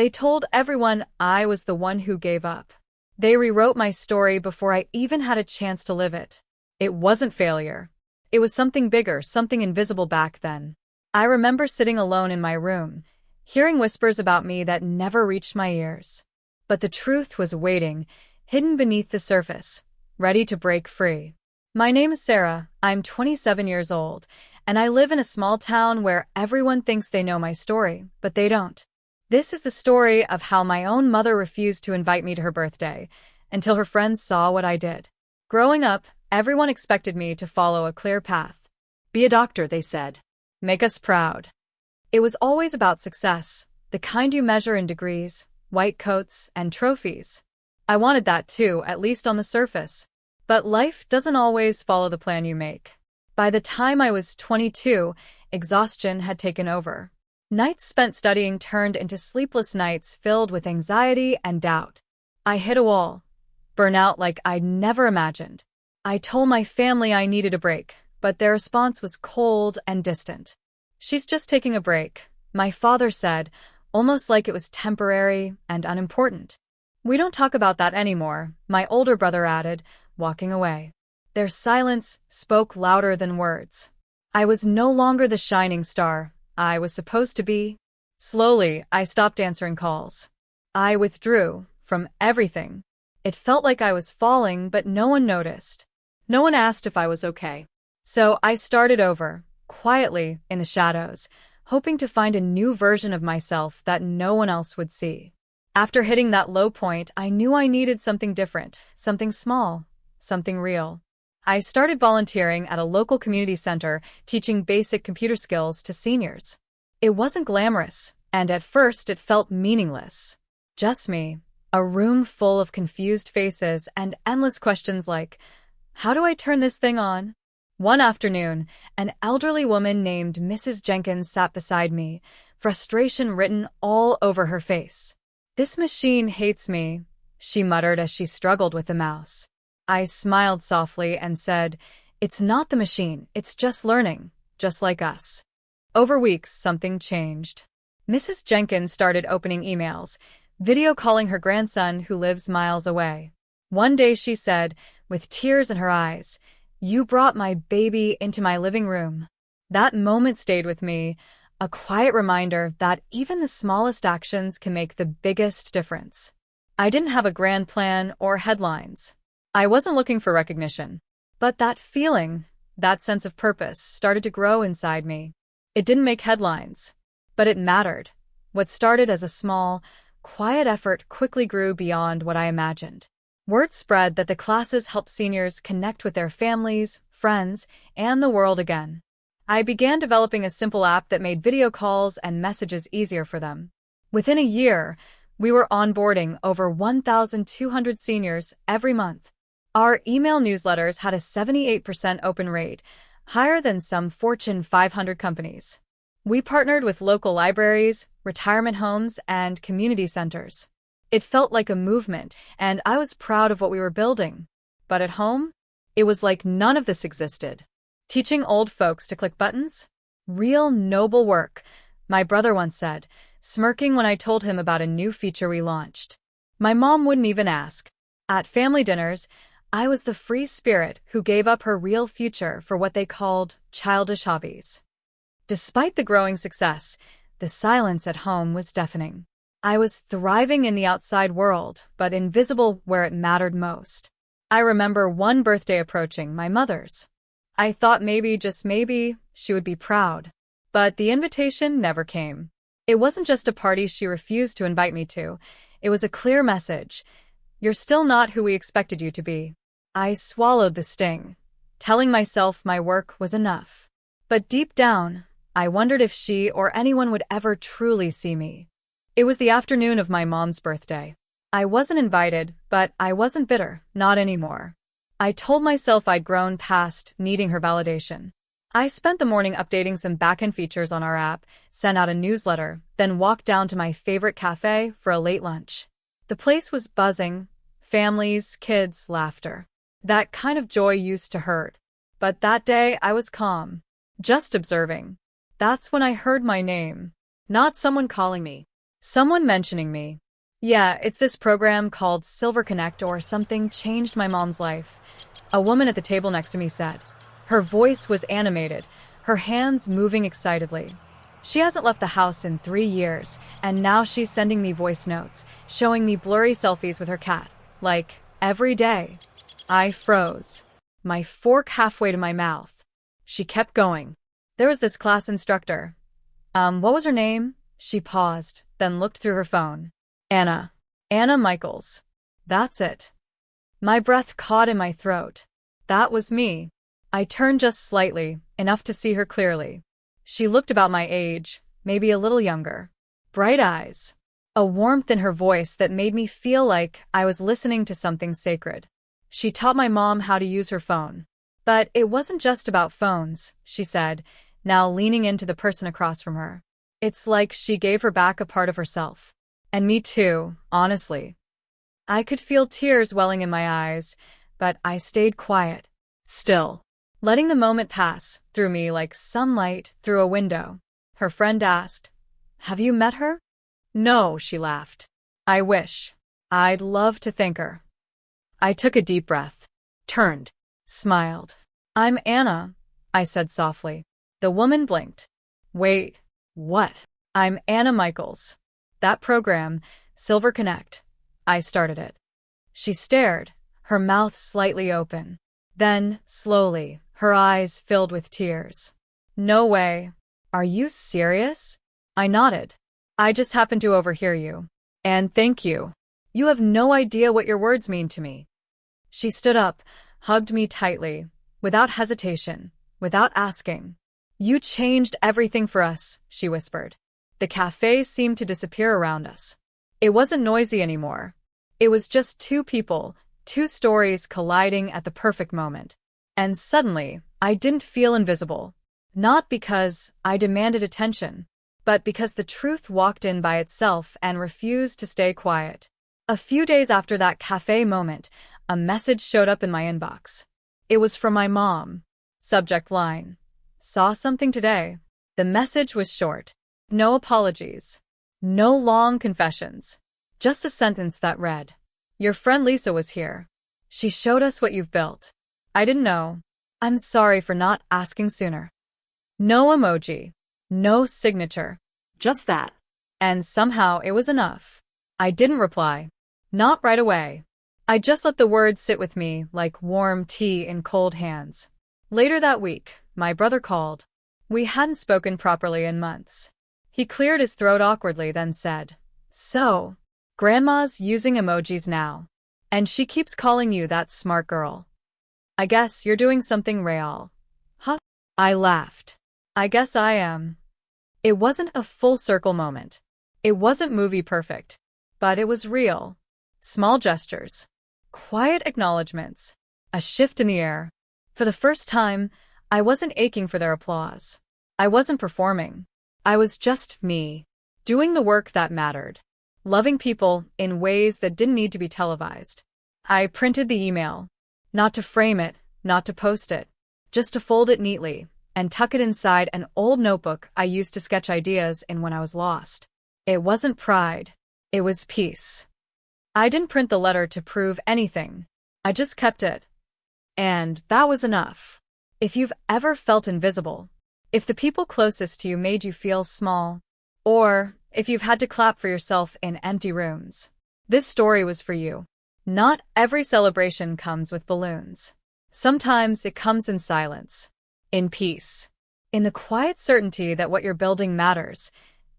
They told everyone I was the one who gave up. They rewrote my story before I even had a chance to live it. It wasn't failure. It was something bigger, something invisible back then. I remember sitting alone in my room, hearing whispers about me that never reached my ears. But the truth was waiting, hidden beneath the surface, ready to break free. My name is Sarah, I'm 27 years old, and I live in a small town where everyone thinks they know my story, but they don't. This is the story of how my own mother refused to invite me to her birthday, until her friends saw what I did. Growing up, everyone expected me to follow a clear path. Be a doctor, they said. Make us proud. It was always about success, the kind you measure in degrees, white coats, and trophies. I wanted that too, at least on the surface. But life doesn't always follow the plan you make. By the time I was 22, exhaustion had taken over. Nights spent studying turned into sleepless nights filled with anxiety and doubt. I hit a wall. Burnout like I'd never imagined. I told my family I needed a break, but their response was cold and distant. She's just taking a break, my father said, almost like it was temporary and unimportant. We don't talk about that anymore, my older brother added, walking away. Their silence spoke louder than words. I was no longer the shining star I was supposed to be. Slowly, I stopped answering calls. I withdrew from everything. It felt like I was falling, but no one noticed. No one asked if I was okay. So I started over, quietly, in the shadows, hoping to find a new version of myself that no one else would see. After hitting that low point, I knew I needed something different, something small, something real. I started volunteering at a local community center, teaching basic computer skills to seniors. It wasn't glamorous, and at first it felt meaningless. Just me, a room full of confused faces and endless questions like, how do I turn this thing on? One afternoon, an elderly woman named Mrs. Jenkins sat beside me, frustration written all over her face. This machine hates me, she muttered as she struggled with the mouse. I smiled softly and said, it's not the machine, it's just learning, just like us. Over weeks, something changed. Mrs. Jenkins started opening emails, video calling her grandson who lives miles away. One day she said, with tears in her eyes, you brought my baby into my living room. That moment stayed with me, a quiet reminder that even the smallest actions can make the biggest difference. I didn't have a grand plan or headlines. I wasn't looking for recognition. But that feeling, that sense of purpose, started to grow inside me. It didn't make headlines, but it mattered. What started as a small, quiet effort quickly grew beyond what I imagined. Word spread that the classes helped seniors connect with their families, friends, and the world again. I began developing a simple app that made video calls and messages easier for them. Within a year, we were onboarding over 1,200 seniors every month. Our email newsletters had a 78% open rate, higher than some Fortune 500 companies. We partnered with local libraries, retirement homes, and community centers. It felt like a movement, and I was proud of what we were building. But at home, it was like none of this existed. Teaching old folks to click buttons? Real noble work, my brother once said, smirking when I told him about a new feature we launched. My mom wouldn't even ask. At family dinners, I was the free spirit who gave up her real future for what they called childish hobbies. Despite the growing success, the silence at home was deafening. I was thriving in the outside world, but invisible where it mattered most. I remember one birthday approaching, my mother's. I thought maybe, just maybe, she would be proud. But the invitation never came. It wasn't just a party she refused to invite me to. It was a clear message. You're still not who we expected you to be. I swallowed the sting, telling myself my work was enough. But deep down, I wondered if she or anyone would ever truly see me. It was the afternoon of my mom's birthday. I wasn't invited, but I wasn't bitter, not anymore. I told myself I'd grown past needing her validation. I spent the morning updating some back-end features on our app, sent out a newsletter, then walked down to my favorite cafe for a late lunch. The place was buzzing, families, kids, laughter. That kind of joy used to hurt. But that day I was calm, just observing. That's when I heard my name. Not someone calling me. Someone mentioning me. Yeah, it's this program called Silver Connect or something changed my mom's life. A woman at the table next to me said. Her voice was animated, her hands moving excitedly. She hasn't left the house in 3 years, and now she's sending me voice notes, showing me blurry selfies with her cat. Like, every day. I froze. My fork halfway to my mouth. She kept going. There was this class instructor. What was her name? She paused, then looked through her phone. Anna. Anna Michaels. That's it. My breath caught in my throat. That was me. I turned just slightly, enough to see her clearly. She looked about my age, maybe a little younger. Bright eyes. A warmth in her voice that made me feel like I was listening to something sacred. She taught my mom how to use her phone. But it wasn't just about phones, she said, now leaning into the person across from her. It's like she gave her back a part of herself. And me too, honestly. I could feel tears welling in my eyes, but I stayed quiet, still, letting the moment pass through me like sunlight through a window. Her friend asked, "Have you met her?" "No," she laughed. "I wish. I'd love to thank her." I took a deep breath, turned, smiled. "I'm Anna," I said softly. The woman blinked. "Wait, what?" "I'm Anna Michaels. That program, Silver Connect. I started it." She stared, her mouth slightly open. Then, slowly, her eyes filled with tears. "No way. Are you serious?" I nodded. "I just happened to overhear you. And thank you. You have no idea what your words mean to me." She stood up, hugged me tightly, without hesitation, without asking. "You changed everything for us," she whispered. The cafe seemed to disappear around us. It wasn't noisy anymore. It was just two people, two stories colliding at the perfect moment. And suddenly, I didn't feel invisible. Not because I demanded attention, but because the truth walked in by itself and refused to stay quiet. A few days after that cafe moment, a message showed up in my inbox. It was from my mom. Subject line: "Saw something today." The message was short. No apologies. No long confessions. Just a sentence that read, "Your friend Lisa was here. She showed us what you've built. I didn't know. I'm sorry for not asking sooner." No emoji. No signature. Just that. And somehow it was enough. I didn't reply. Not right away. I just let the words sit with me like warm tea in cold hands. Later that week, my brother called. We hadn't spoken properly in months. He cleared his throat awkwardly, then said, "So, Grandma's using emojis now. And she keeps calling you that smart girl. I guess you're doing something real." Huh? I laughed. "I guess I am." It wasn't a full circle moment. It wasn't movie perfect. But it was real. Small gestures. Quiet acknowledgments. A shift in the air. For the first time, I wasn't aching for their applause. I wasn't performing. I was just me, doing the work that mattered, loving people in ways that didn't need to be televised. I printed the email, not to frame it, not to post it, just to fold it neatly and tuck it inside an old notebook I used to sketch ideas in when I was lost. It wasn't pride, it was peace. I didn't print the letter to prove anything. I just kept it. And that was enough. If you've ever felt invisible, if the people closest to you made you feel small, or if you've had to clap for yourself in empty rooms, this story was for you. Not every celebration comes with balloons. Sometimes it comes in silence, in peace, in the quiet certainty that what you're building matters,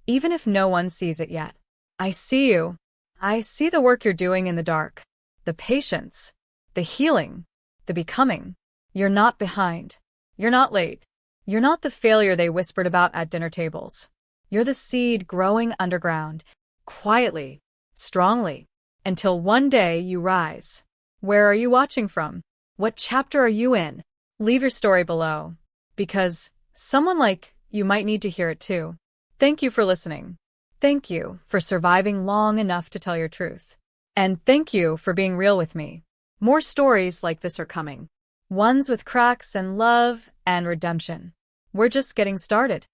even if no one sees it yet. I see you. I see the work you're doing in the dark, the patience, the healing, the becoming. You're not behind. You're not late. You're not the failure they whispered about at dinner tables. You're the seed growing underground, quietly, strongly, until one day you rise. Where are you watching from? What chapter are you in? Leave your story below, because someone like you might need to hear it too. Thank you for listening. Thank you for surviving long enough to tell your truth. And thank you for being real with me. More stories like this are coming. Ones with cracks and love and redemption. We're just getting started.